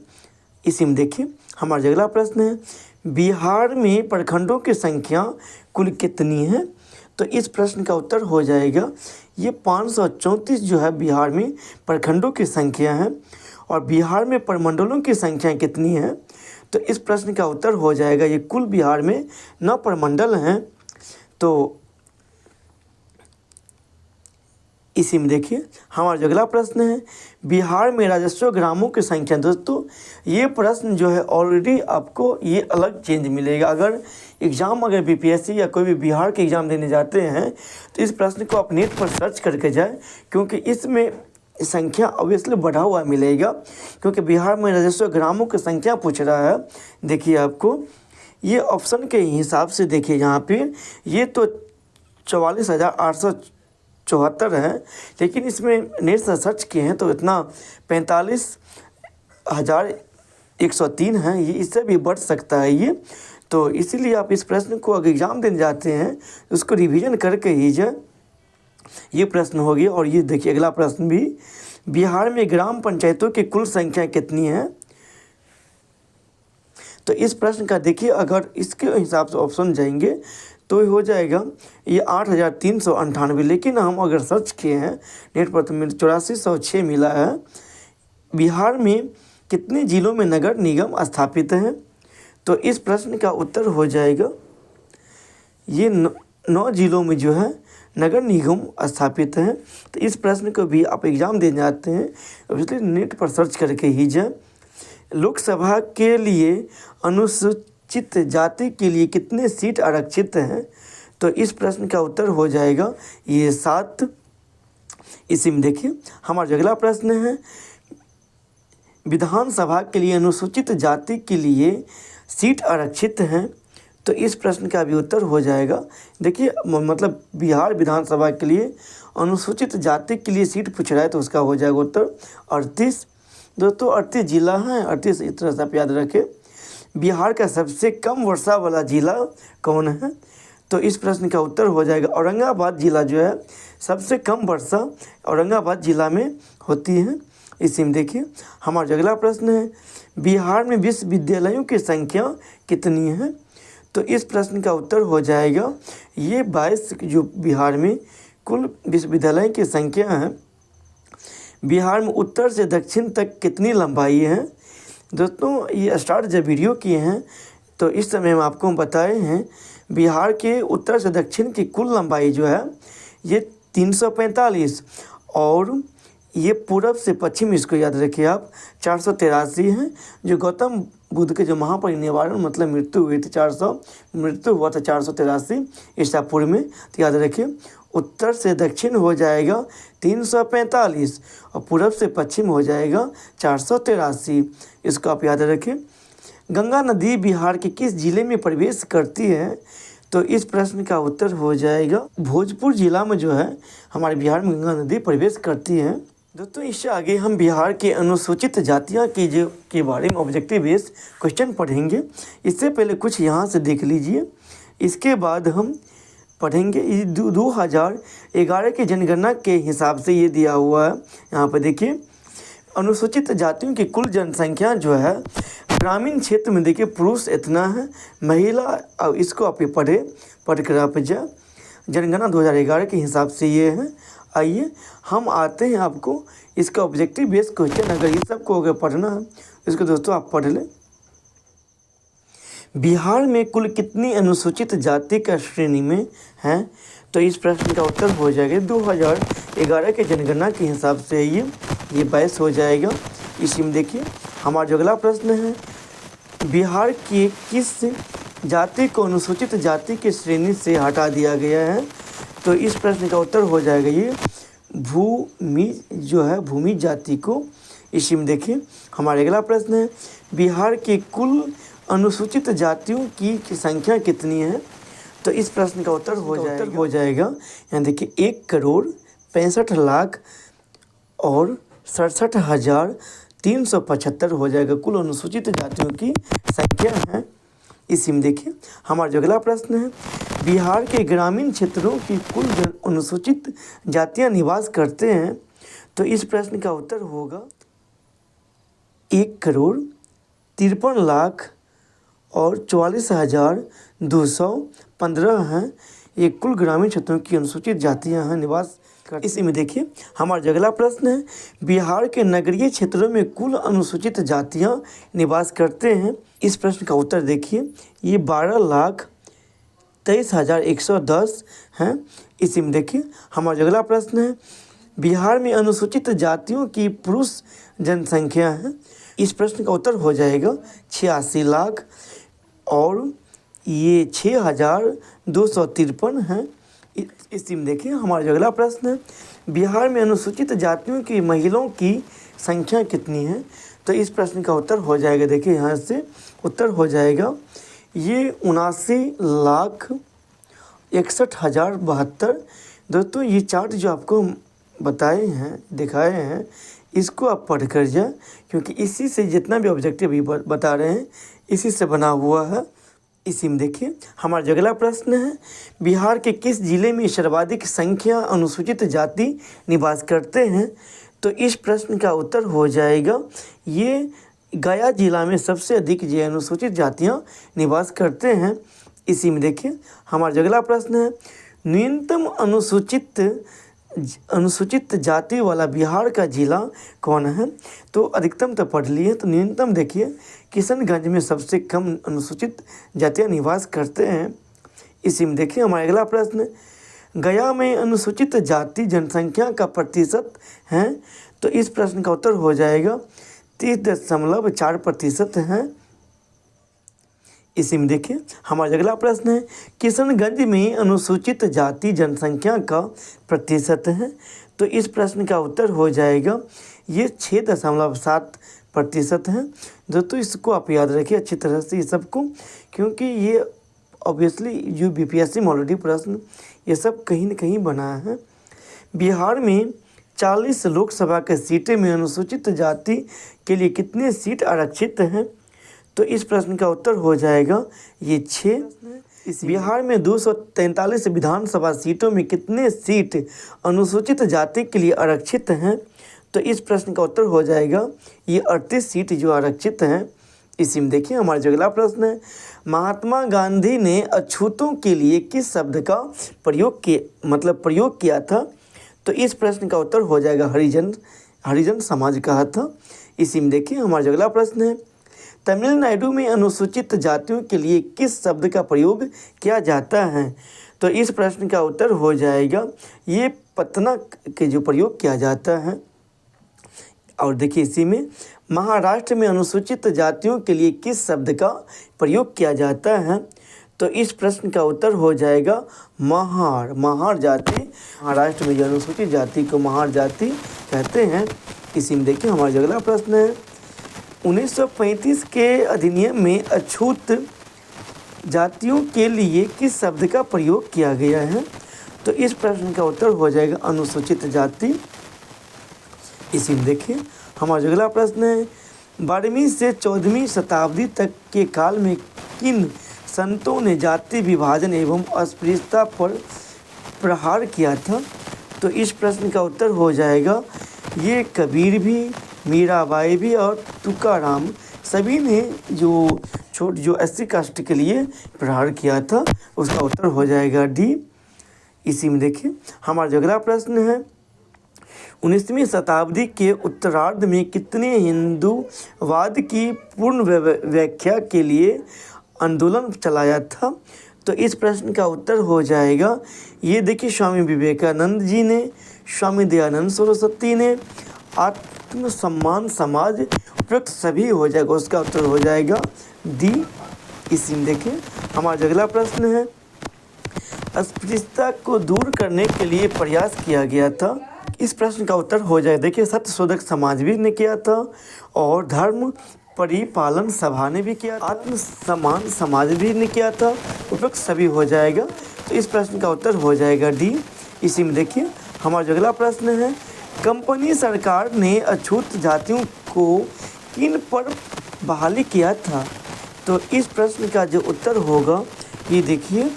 इसी में देखिए हमारा जो अगला प्रश्न है, बिहार में प्रखंडों की संख्या कुल कितनी है? तो इस प्रश्न का उत्तर हो जाएगा ये 534 जो है बिहार में प्रखंडों की संख्या है। और बिहार में प्रमंडलों की संख्या कितनी है? तो इस प्रश्न का उत्तर हो जाएगा ये कुल बिहार में 9 प्रमंडल हैं। तो इसी में देखिए हमारा जो अगला प्रश्न है, बिहार में राजस्व ग्रामों की संख्या। दोस्तों ये प्रश्न जो है ऑलरेडी आपको ये अलग चेंज मिलेगा। अगर अगर बीपीएससी या कोई भी बिहार के एग्ज़ाम देने जाते हैं तो इस प्रश्न को आप नेट पर सर्च करके जाए, क्योंकि इसमें संख्या ऑब्वियसली बढ़ा हुआ मिलेगा, क्योंकि बिहार में राजस्व ग्रामों की संख्या पूछ रहा है। देखिए आपको ये ऑप्शन के हिसाब से देखिए यहाँ पे ये तो 44,854 74 है, लेकिन इसमें नेट से सर्च किए हैं तो इतना 45,103 है। ये इससे भी बढ़ सकता है ये, तो इसीलिए आप इस प्रश्न को अगर एग्ज़ाम देने जाते हैं उसको रिवीजन करके ही जाए। ये प्रश्न हो गया। और ये देखिए अगला प्रश्न भी, बिहार में ग्राम पंचायतों की कुल संख्या कितनी है? तो इस प्रश्न का देखिए अगर इसके हिसाब से ऑप्शन जाएंगे तो हो जाएगा ये 8,398, लेकिन हम अगर सर्च किए हैं नेट पर तो 8406 मिला है। बिहार में कितने जिलों में नगर निगम स्थापित हैं? तो इस प्रश्न का उत्तर हो जाएगा ये 9 जिलों में जो है नगर निगम स्थापित हैं। तो इस प्रश्न को भी आप एग्ज़ाम देने जाते हैं इसलिए नेट पर सर्च करके ही जाए। लोकसभा के लिए अनुसूचित जाति के लिए कितने सीट आरक्षित हैं? तो इस प्रश्न का उत्तर हो जाएगा ये 7। इसी में देखिए हमारा जो अगला प्रश्न है, विधानसभा के लिए अनुसूचित जाति के लिए सीट आरक्षित हैं। तो इस प्रश्न का भी उत्तर हो जाएगा, देखिए मतलब बिहार विधानसभा के लिए अनुसूचित जाति के लिए सीट पूछ रहा है तो उसका हो जाएगा उत्तर 38। दोस्तों 38 जिला हैं, 38 इस तरह से आप याद रखें। बिहार का सबसे कम वर्षा वाला जिला कौन है? तो इस प्रश्न का उत्तर हो जाएगा औरंगाबाद जिला जो है सबसे कम वर्षा औरंगाबाद जिला में होती है। इसी में देखिए हमारा जो अगला प्रश्न है, बिहार में विश्वविद्यालयों की संख्या कितनी है? तो इस प्रश्न का उत्तर हो जाएगा ये 22 जो बिहार में कुल विश्वविद्यालय की संख्या है। बिहार में उत्तर से दक्षिण तक कितनी लंबाई है? दोस्तों ये स्टार्ट जब वीडियो किए हैं तो इस समय हम आपको बताए हैं बिहार के उत्तर से दक्षिण की कुल लंबाई जो है ये 345 और ये पूरब से पश्चिम, इसको याद रखिए आप, 483 है। जो गौतम बुद्ध के जो महापरिनिर्वाण मतलब मृत्यु हुई थी 400 मृत्यु हुआ था 483 ईसा पूर्व में, तो याद रखिए उत्तर से दक्षिण हो जाएगा 345 और पूरब से पश्चिम हो जाएगा 483। इसको आप याद रखें। गंगा नदी बिहार के किस जिले में प्रवेश करती है? तो इस प्रश्न का उत्तर हो जाएगा भोजपुर जिला में जो है हमारे बिहार में गंगा नदी प्रवेश करती है। दोस्तों इससे आगे हम बिहार के अनुसूचित जातियां के बारे में ऑब्जेक्टिव बेस्ड क्वेश्चन पढ़ेंगे। इससे पहले कुछ यहाँ से देख लीजिए, इसके बाद हम पढ़ेंगे 2011 की जनगणना के हिसाब से ये दिया हुआ है। यहाँ पर देखिए अनुसूचित जातियों की कुल जनसंख्या जो है ग्रामीण क्षेत्र में देखिए पुरुष इतना है, महिला, अब इसको आप पढ़ कर आप जाए। जनगणना 2011 के हिसाब से ये है। आइए हम आते हैं आपको इसका ऑब्जेक्टिव बेस्ड क्वेश्चन, अगर ये सबको अगर पढ़ना है इसको दोस्तों आप पढ़ लें। बिहार में कुल कितनी अनुसूचित जाति का श्रेणी में हैं? तो इस प्रश्न का उत्तर हो जाएगा 2011 के जनगणना के हिसाब से ये 22 हो जाएगा। इसी में देखिए हमारा जो अगला प्रश्न है, बिहार की किस जाति को अनुसूचित जाति की श्रेणी से हटा दिया गया है? तो इस प्रश्न का उत्तर हो जाएगा ये भूमि जाति को। इसी में देखिए हमारा अगला प्रश्न है, बिहार की कुल अनुसूचित जातियों की संख्या कितनी है? तो इस प्रश्न का उत्तर हो जाएगा यहाँ देखिए 1,65,00,000 और 67,375 हो जाएगा कुल अनुसूचित जातियों की संख्या है। इसी में देखिए हमारा जो अगला प्रश्न है, बिहार के ग्रामीण क्षेत्रों की कुल अनुसूचित जातियां निवास करते हैं। तो इस प्रश्न का उत्तर होगा 1,53,00,000 और 44,215 हैं। ये कुल ग्रामीण क्षेत्रों की अनुसूचित जातियां हैं निवास कर। इसी में देखिए हमारा जो अगला प्रश्न है, बिहार के नगरीय क्षेत्रों में कुल अनुसूचित जातियां निवास करते हैं। इस प्रश्न का उत्तर देखिए ये 12,23,110 हैं। इसी में देखिए हमारा जो अगला प्रश्न है, बिहार में अनुसूचित जातियों की पुरुष जनसंख्या है। इस प्रश्न का उत्तर हो जाएगा 86 लाख और ये 6,253 हैं। इसी में देखिए हमारा जो अगला प्रश्न है, बिहार में अनुसूचित जातियों की महिलाओं की संख्या कितनी है? तो इस प्रश्न का उत्तर हो जाएगा, देखिए यहाँ से उत्तर हो जाएगा ये 79,61,072। दोस्तों ये चार्ट जो आपको बताए हैं, दिखाए हैं, इसको आप पढ़ कर जाए, क्योंकि इसी से जितना भी ऑब्जेक्टिव भी बता रहे हैं इसी से बना हुआ है। इसी में देखिए हमारा अगला प्रश्न है, बिहार के किस जिले में सर्वाधिक संख्या अनुसूचित जाति निवास करते हैं? तो इस प्रश्न का उत्तर हो जाएगा ये गया जिला में सबसे अधिक जो अनुसूचित जातियां निवास करते हैं। इसी में देखिए हमारा अगला प्रश्न है, न्यूनतम अनुसूचित जाति वाला बिहार का जिला कौन है? तो अधिकतम तो पढ़ लिए, तो न्यूनतम देखिए किशनगंज में सबसे कम अनुसूचित जातियां निवास करते हैं। इसी में देखिए हमारा अगला प्रश्न, गया में अनुसूचित जाति जनसंख्या का प्रतिशत है? तो इस प्रश्न का उत्तर हो जाएगा 30.4% है। इसी में देखिए हमारा अगला प्रश्न है, किशनगंज में अनुसूचित जाति जनसंख्या का प्रतिशत है? तो इस प्रश्न का उत्तर हो जाएगा ये 6.7% है। दोस्तों इसको आप याद रखिए अच्छी तरह से ये सबको, क्योंकि ये ऑब्वियसली जो बीपीएससी मॉडल प्रश्न ये सब कहीं न कहीं बना है। बिहार में 40 लोकसभा के सीटें में अनुसूचित जाति के लिए कितने सीट आरक्षित हैं? तो इस प्रश्न का उत्तर हो जाएगा ये 6। इस बिहार में 243 विधानसभा सीटों में कितने सीट अनुसूचित जाति के लिए आरक्षित हैं? तो इस प्रश्न का उत्तर हो जाएगा ये 38 सीट जो आरक्षित हैं। इसी में देखिए हमारा जो अगला प्रश्न है, महात्मा गांधी ने अछूतों के लिए किस शब्द का प्रयोग किया था? तो इस प्रश्न का उत्तर हो जाएगा हरिजन समाज कहा था। इसी में देखिए हमारा जो अगला प्रश्न है, तमिलनाडु में अनुसूचित जातियों के लिए किस शब्द का प्रयोग किया जाता है? तो इस प्रश्न का उत्तर हो जाएगा ये पतना के जो प्रयोग किया जाता है। और देखिए इसी में महाराष्ट्र में अनुसूचित जातियों के लिए किस शब्द का प्रयोग किया जाता है? तो इस प्रश्न का उत्तर हो जाएगा महार जाति। महाराष्ट्र में जो अनुसूचित जाति को महार जाति कहते हैं। इसी में देखिए हमारा अगला प्रश्न है, 1935 के अधिनियम में अछूत जातियों के लिए किस शब्द का प्रयोग किया गया है? तो इस प्रश्न का उत्तर हो जाएगा अनुसूचित जाति। इसी में देखिए हमारा अगला प्रश्न है, 12वीं से 14वीं शताब्दी तक के काल में किन संतों ने जाति विभाजन एवं अस्पृश्यता पर प्रहार किया था? तो इस प्रश्न का उत्तर हो जाएगा ये कबीर भी, मीराबाई भी और तुकाराम, सभी ने जो SC कास्ट के लिए प्रहार किया था। उसका उत्तर हो जाएगा डी। इसी में देखिए हमारा जो अगला प्रश्न है, 19वीं शताब्दी के उत्तरार्ध में कितने हिंदूवाद की पूर्ण व्याख्या के लिए आंदोलन चलाया था? तो इस प्रश्न का उत्तर हो जाएगा ये देखिए स्वामी विवेकानंद जी ने, स्वामी दयानंद सरस्वती ने, आत्मसम्मान समाज, उपरोक्त सभी हो जाएगा। उसका उत्तर हो जाएगा डी। इसी में देखिए हमारा अगला प्रश्न है, अस्पृश्यता को दूर करने के लिए प्रयास किया गया था। इस प्रश्न का उत्तर हो जाए देखिए सत्यशोधक समाज भी ने किया था और धर्म परिपालन सभा ने भी किया, आत्मसम्मान समाज भी ने किया था, उपरोक्त सभी हो जाएगा। तो इस प्रश्न का उत्तर हो जाएगा डी। इसी में देखिए हमारा अगला प्रश्न है, कंपनी सरकार ने अछूत जातियों को किन पर बहाली किया था? तो इस प्रश्न का जो उत्तर होगा ये देखिए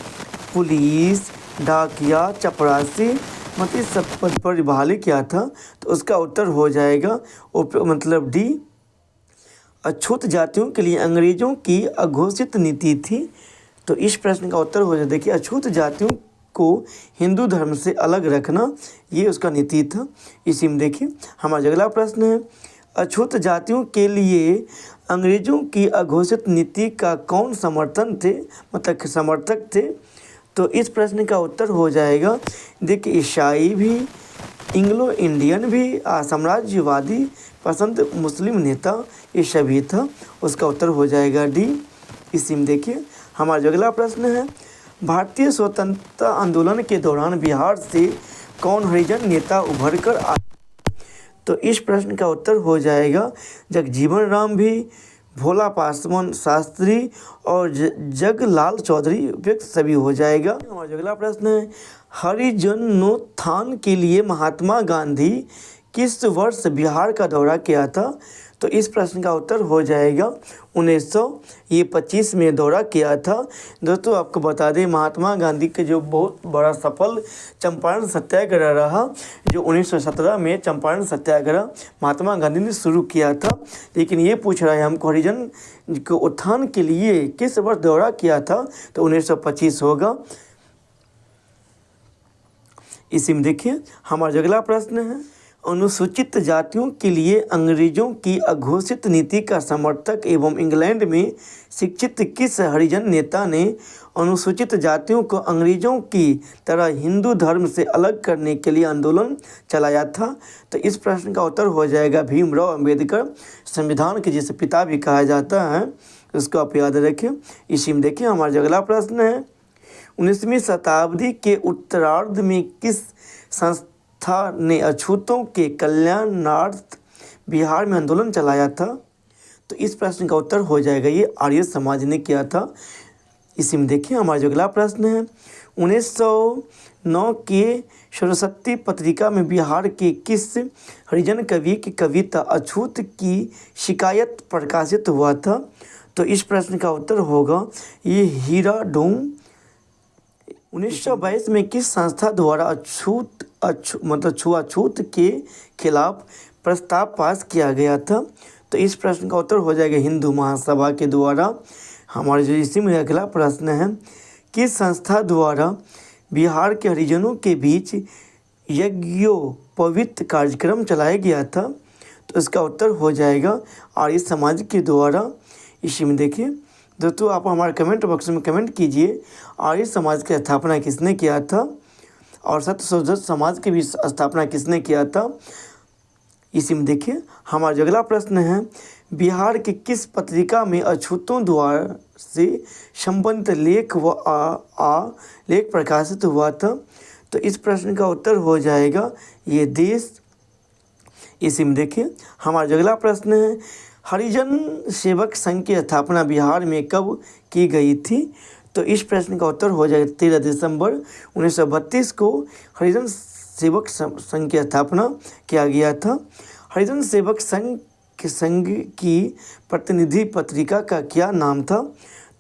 पुलिस, डाकिया, चपरासी, मतलब इस सब पद पर बहाली किया था। तो उसका उत्तर हो जाएगा डी। अछूत जातियों के लिए अंग्रेजों की अघोषित नीति थी। तो इस प्रश्न का उत्तर हो जाए देखिए अछूत जातियों को हिंदू धर्म से अलग रखना, ये उसका नीति था। इसी में देखिए हमारा अगला प्रश्न है, अछूत जातियों के लिए अंग्रेजों की अघोषित नीति का कौन समर्थक थे? तो इस प्रश्न का उत्तर हो जाएगा देखिए ईसाई भी, एंग्लो इंडियन भी, साम्राज्यवादी पसंद मुस्लिम नेता, ये सभी था। उसका उत्तर हो जाएगा डी। इसी में देखिए हमारा जो अगला प्रश्न है, भारतीय स्वतंत्रता आंदोलन के दौरान बिहार से कौन हरिजन नेता उभर कर आए? तो इस प्रश्न का उत्तर हो जाएगा जगजीवन राम भी, भोला पासवान शास्त्री और जगलाल चौधरी उपयुक्त सभी हो जाएगा। हमारा अगला प्रश्न है, हरिजनोत्थान के लिए महात्मा गांधी किस वर्ष बिहार का दौरा किया था? तो इस प्रश्न का उत्तर हो जाएगा 1925 में दौरा किया था। दोस्तों आपको बता दें, महात्मा गांधी के जो बहुत बड़ा सफल चंपारण सत्याग्रह रहा, जो 1917 में चंपारण सत्याग्रह महात्मा गांधी ने शुरू किया था। लेकिन ये पूछ रहा है हमको, हरिजन को उत्थान के लिए किस वर्ष दौरा किया था? तो 1925 होगा। इसी में देखिए हमारा अगला प्रश्न है, अनुसूचित जातियों के लिए अंग्रेजों की अघोषित नीति का समर्थक एवं इंग्लैंड में शिक्षित किस हरिजन नेता ने अनुसूचित जातियों को अंग्रेजों की तरह हिंदू धर्म से अलग करने के लिए आंदोलन चलाया था? तो इस प्रश्न का उत्तर हो जाएगा भीमराव अंबेडकर, संविधान के जिसे पिता भी कहा जाता है, उसको आप याद रखें। इसी में देखिए हमारा अगला प्रश्न है, 19वीं शताब्दी के उत्तरार्ध में किस संस्था ने अछूतों के कल्याणार्थ बिहार में आंदोलन चलाया था? तो इस प्रश्न का उत्तर हो जाएगा ये आर्य समाज ने किया था। इसी में देखिए हमारा अगला प्रश्न है, 1909 के सरस्वती पत्रिका में बिहार के किस हरिजन कवि की कविता अछूत की शिकायत प्रकाशित हुआ था? तो इस प्रश्न का उत्तर होगा ये हीरा डोम। 1922 में किस संस्था द्वारा छुआछूत के खिलाफ प्रस्ताव पास किया गया था? तो इस प्रश्न का उत्तर हो जाएगा हिंदू महासभा के द्वारा। हमारे जो इसी में अगला प्रश्न है, किस संस्था द्वारा बिहार के हरिजनों के बीच यज्ञोपवीत कार्यक्रम चलाया गया था? तो इसका उत्तर हो जाएगा आर्य समाज के द्वारा। इसी में देखिए दोस्तों आप हमारे कमेंट बॉक्स में कमेंट कीजिए, आर्य समाज की स्थापना किसने किया था और सत्यशोधक समाज की भी स्थापना किसने किया था? इसी में देखिए हमारा अगला प्रश्न है, बिहार के किस पत्रिका में अछूतों द्वारा से संबंधित लेख व लेख प्रकाशित हुआ था? तो इस प्रश्न का उत्तर हो जाएगा ये देश। इसी में देखिए हमारा अगला प्रश्न है, हरिजन सेवक संघ की स्थापना बिहार में कब की गई थी? तो इस प्रश्न का उत्तर हो जाएगा 13 दिसंबर 1932 को हरिजन सेवक संघ की स्थापना किया गया था। हरिजन सेवक संघ की प्रतिनिधि पत्रिका का क्या नाम था?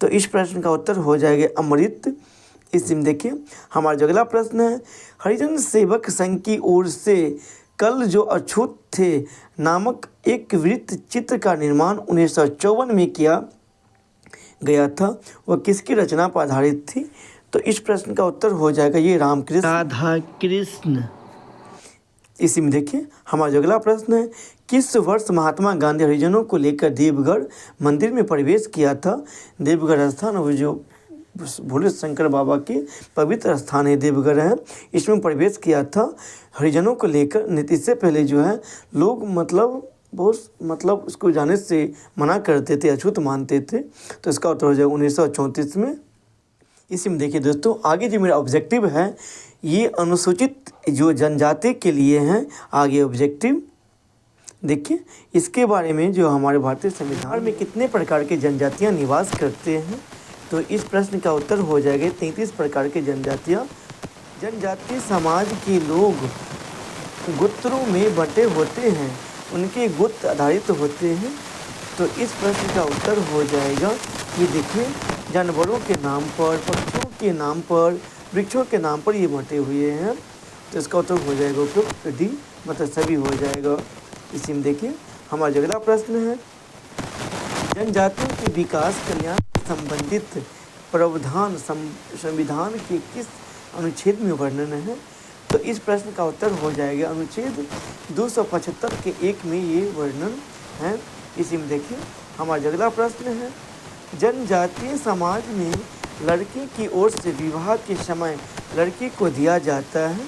तो इस प्रश्न का उत्तर हो जाएगा अमृत। इसी में देखिए हमारा अगला प्रश्न है, हरिजन सेवक संघ की ओर से कल जो अछूत थे नामक एक वृत्त चित्र का निर्माण 1954 में किया गया था, वह किसकी रचना पर आधारित थी? तो इस प्रश्न का उत्तर हो जाएगा ये रामकृष्ण राधा कृष्ण। इसी में देखिए हमारा अगला प्रश्न है, किस वर्ष महात्मा गांधी हरिजनों को लेकर देवगढ़ मंदिर में प्रवेश किया था? देवगढ़ स्थान वो जो भोले शंकर बाबा के पवित्र स्थान है देवगढ़ है, इसमें प्रवेश किया था हरिजनों को लेकर। इससे पहले जो है लोग बहुत उसको जाने से मना करते थे, अछूत मानते थे। तो इसका उत्तर हो जाएगा 1934 में। इसी में देखिए दोस्तों आगे जो मेरा ऑब्जेक्टिव है ये अनुसूचित जो जनजाति के लिए हैं। आगे ऑब्जेक्टिव देखिए इसके बारे में, जो हमारे भारतीय संविधान में कितने प्रकार के जनजातियाँ निवास करते हैं? तो इस प्रश्न का उत्तर हो जाएगा 33 प्रकार के जनजातियाँ। जनजातीय समाज के लोग गोत्रों में बंटे होते हैं, उनके गोत्र आधारित होते हैं। तो इस प्रश्न का उत्तर हो जाएगा ये देखिए जानवरों के नाम पर, पक्षियों के नाम पर, वृक्षों के नाम पर ये बंटे हुए हैं। तो इसका उत्तर हो जाएगा उपयुक्त डी, मतलब सभी हो जाएगा। इसी में देखिए हमारा अगला प्रश्न है, जनजातियों के विकास कल्याण संबंधित प्रावधान संविधान के किस अनुच्छेद में वर्णन है? तो इस प्रश्न का उत्तर हो जाएगा अनुच्छेद 275 के 1 में ये वर्णन है। इसी में देखिए हमारा अगला प्रश्न है, जनजातीय समाज में लड़की की ओर से विवाह के समय लड़की को दिया जाता है।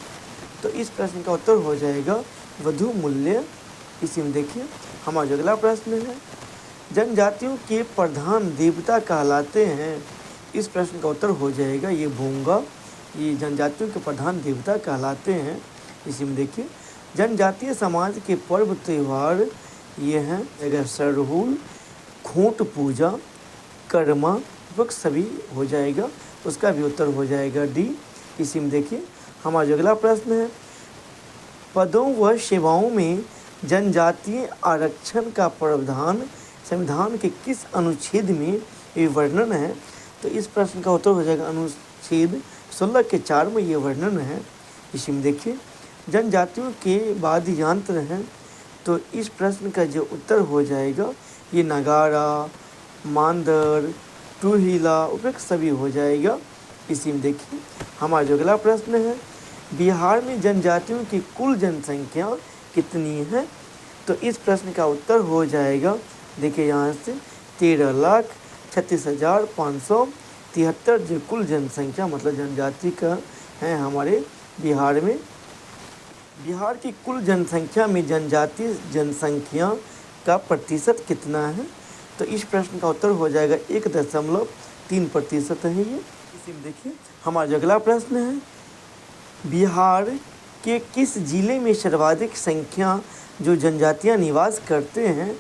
तो इस प्रश्न का उत्तर हो जाएगा वधू मूल्य। इसी में देखिए हमारा अगला प्रश्न है, जनजातियों के प्रधान देवता कहलाते हैं। इस प्रश्न का उत्तर हो जाएगा ये भोंगा, ये जनजातियों के प्रधान देवता कहलाते हैं। इसी में देखिए जनजातीय समाज के पर्व त्यौहार ये हैं, अगर सरहुल, खूंट पूजा, कर्मा, वह सभी हो जाएगा, उसका भी उत्तर हो जाएगा डी। इसी में देखिए हमारा जो अगला प्रश्न है, पदों व सेवाओं में जनजातीय आरक्षण का प्रावधान संविधान के किस अनुच्छेद में ये वर्णन है? तो इस प्रश्न का उत्तर हो जाएगा अनुच्छेद 16 के 4 में ये वर्णन है। इसी में देखिए जनजातियों के वाद्य यंत्र हैं, तो इस प्रश्न का जो उत्तर हो जाएगा ये नगाड़ा, मांदर, टूहिला, उपयुक्त सभी हो जाएगा। इसी में देखिए हमारा जो अगला प्रश्न है, बिहार में जनजातियों की कुल जनसंख्या कितनी है? तो इस प्रश्न का उत्तर हो जाएगा, देखिए यहाँ से 13,36,573 जो कुल जनसंख्या मतलब जनजाति का है हमारे बिहार में। बिहार की कुल जनसंख्या में जनजातीय जनसंख्या का प्रतिशत कितना है? तो इस प्रश्न का उत्तर हो जाएगा 1.3% है ये। इसी में देखिए हमारा जो अगला प्रश्न है, बिहार के किस जिले में सर्वाधिक संख्या जो जनजातियां निवास करते हैं?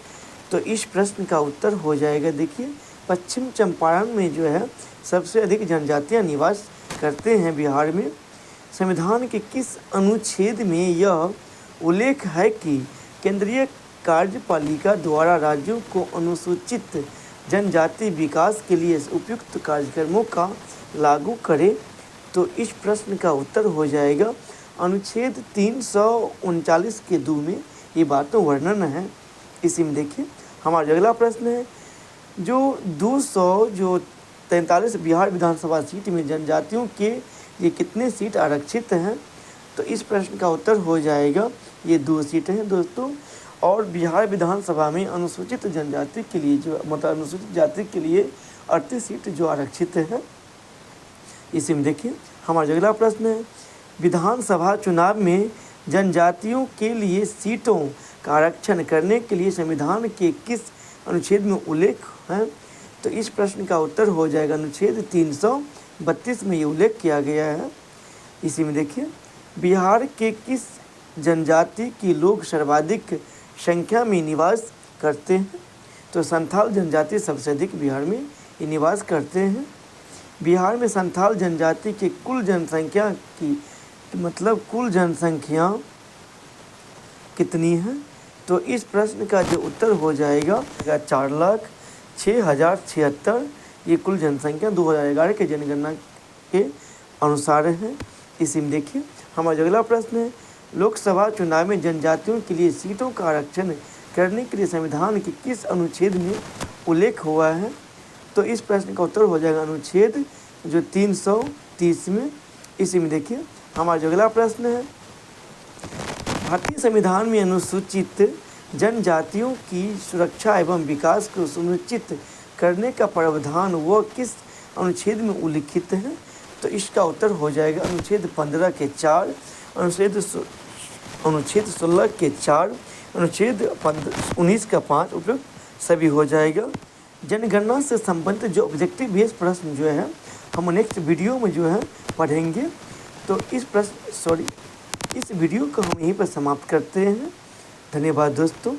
तो इस प्रश्न का उत्तर हो जाएगा, देखिए पश्चिम चंपारण में जो है सबसे अधिक जनजातियां निवास करते हैं बिहार में। संविधान के किस अनुच्छेद में यह उल्लेख है कि केंद्रीय कार्यपालिका द्वारा राज्यों को अनुसूचित जनजाति विकास के लिए उपयुक्त कार्यक्रमों का लागू करे? तो इस प्रश्न का उत्तर हो जाएगा अनुच्छेद 339 के 2 में ये बातों वर्णन है। इसी में देखिए हमारा अगला प्रश्न है, जो 243 बिहार विधानसभा सीट में जनजातियों के ये कितने सीट आरक्षित हैं? तो इस प्रश्न का उत्तर हो जाएगा ये 2 सीटें हैं दोस्तों। और बिहार विधानसभा में अनुसूचित जनजाति के लिए जो मतलब अनुसूचित जाति के लिए 38 सीट जो आरक्षित है। इसी में देखिए हमारा अगला प्रश्न है, विधानसभा चुनाव में जनजातियों के लिए सीटों का आरक्षण करने के लिए संविधान के किस अनुच्छेद में उल्लेख है? तो इस प्रश्न का उत्तर हो जाएगा अनुच्छेद 332 में ये उल्लेख किया गया है। इसी में देखिए बिहार के किस जनजाति के लोग सर्वाधिक संख्या में निवास करते हैं? तो संथाल जनजाति सबसे अधिक बिहार में ये निवास करते हैं। बिहार में संथाल जनजाति की कुल जनसंख्या की मतलब कुल जनसंख्या कितनी है? तो इस प्रश्न का जो उत्तर हो जाएगा 4,06,076 ये कुल जनसंख्या 2011 के जनगणना के अनुसार है। इसी में देखिए हमारा अगला प्रश्न है, लोकसभा चुनाव में जनजातियों के लिए सीटों का आरक्षण करने के लिए संविधान के किस अनुच्छेद में उल्लेख हुआ है? तो इस प्रश्न का उत्तर हो जाएगा अनुच्छेद जो 330 में। इसी में देखिए हमारा अगला प्रश्न है, भारतीय संविधान में अनुसूचित जनजातियों की सुरक्षा एवं विकास को सुनिश्चित करने का प्रावधान वो किस अनुच्छेद में उल्लिखित है? तो इसका उत्तर हो जाएगा अनुच्छेद 15 के 4, अनुच्छेद 16 के 4, अनुच्छेद 19 का 5 उपयुक्त सभी हो जाएगा। जनगणना से संबंधित जो ऑब्जेक्टिव बेस्ड प्रश्न जो है हम नेक्स्ट वीडियो में जो है पढ़ेंगे। तो इस वीडियो को हम यहीं पर समाप्त करते हैं। धन्यवाद दोस्तों।